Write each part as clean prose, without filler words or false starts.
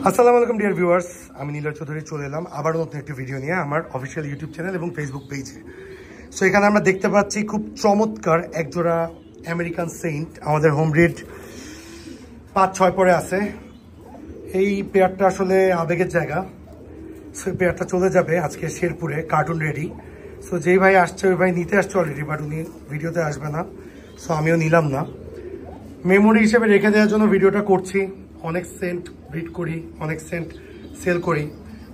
আসসালামু আলাইকুম dear viewers, আমি নীলয় চৌধুরী চলে এলাম আবার নতুন একটি ভিডিও নিয়ে আমার অফিসিয়াল ইউটিউব চ্যানেল এবং ফেসবুক পেজে। সো এখানে আমরা দেখতে পাচ্ছি খুব চমৎকার একজোড়া আমেরিকান সেন্ট, আমাদের হোম ব্রিড 5-6 পরে আছে। এই পেয়ারটা আসলে আবেগের জায়গা। সো এই পেয়ারটা চলে যাবে আজকে শেরপুরে, কার্টুন রেডি। সো যেই ভাই আসছে ওই ভাই নিতে আসছে অলরেডি, বাট উনি ভিডিওতে আসবে না, সো আমিও নিলাম না। মেমোরি হিসেবে রেখে দেওয়ার জন্য ভিডিওটা করছি। অনেক সেন্ট ব্রিড করি, অনেক সেন্ট সেল করি,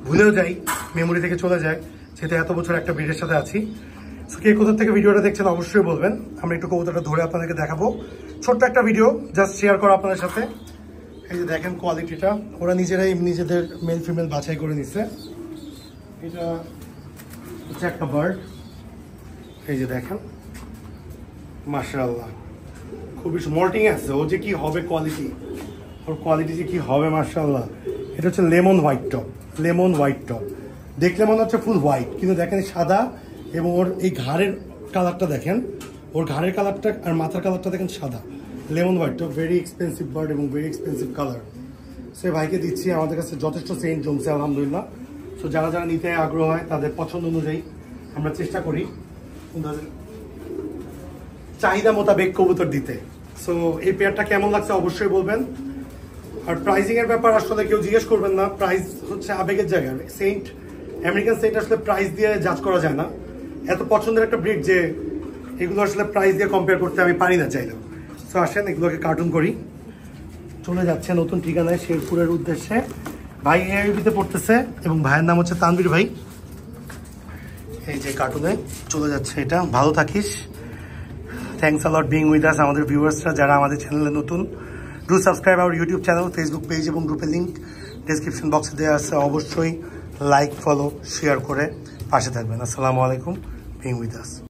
ভুলেও যাই, মেমোরি থেকে চলে যায়, যেহেতু এত বছর একটা ব্রিডের সাথে আছি। সো কে কোথা থেকে ভিডিওটা দেখছেন অবশ্যই বলবেন। আমরা একটু কবুতরটা ধরে আপনাদেরকে দেখাবো, ছোট্ট একটা ভিডিও জাস্ট শেয়ার করা আপনাদের সাথে। এই যে দেখেন কোয়ালিটিটা, ওরা নিজেরাই নিজেদের মেল ফিমেল বাছাই করে নিচ্ছে। এটা হচ্ছে একটা বার্ড, এই যে দেখেন, মাশাআল্লাহ খুবই মল্টিং আছে। ও যে কি হবে কোয়ালিটি, ওর কোয়ালিটি যে কি হবে মাশাআল্লাহ। এটা হচ্ছে lemon white top, lemon white top. দেখলে মনে হচ্ছে ফুল হোয়াইট, কিন্তু দেখেন সাদা, এবং ওর এই ঘাড়ের কালারটা দেখেন, ওর ঘাড়ের কালারটা আর মাথার কালারটা দেখেন সাদা। Lemon white top, very expensive bird এবং ভেরি এক্সপেন্সিভ কালার। সে ভাইকে দিচ্ছি, আমাদের কাছে যথেষ্ট সেন্ট জমছে আলহামদুলিল্লাহ। সো যারা যারা নিতে আগ্রহ হয় তাদের পছন্দ অনুযায়ী আমরা চেষ্টা করি চাহিদা মোতাবেক কবুতর দিতে। সো এই পেয়ারটা কেমন লাগছে অবশ্যই বলবেন। আর প্রাইজিং এর ব্যাপার আসলে কেউ জিজ্ঞেস করবেন না, প্রাইস হচ্ছে আবেগের জায়গায়। সেন্ট, আমেরিকান সেন্ট আসলে প্রাইস দিয়ে জাজ করা যায় না। এত পছন্দের একটা ব্রিড যে এগুলো আসলে প্রাইস দিয়ে কম্পেয়ার করতে আমি পারি না চাইলেও। সো আসেন এগুলোকে কার্টুন করি। চলে যাচ্ছে নতুন ঠিকানায় শেরপুরের উদ্দেশ্যে। ভাই এআইবিতে পড়তেছে এবং ভাইয়ের নাম হচ্ছে তানভীর ভাই। এই যে কার্টুনে চলে যাচ্ছে এটা। ভালো থাকিস, thanks a lot being with us. আমাদের ভিউয়ার্সরা যারা আমাদের চ্যানেলে নতুন, do subscribe our YouTube channel, Facebook page এবং গ্রুপের লিঙ্ক ডেসক্রিপশন বক্সে দেওয়া আছে। অবশ্যই লাইক, ফলো, শেয়ার করে পাশে থাকবেন। আসসালামু আলাইকুম, বিং উইথ আস।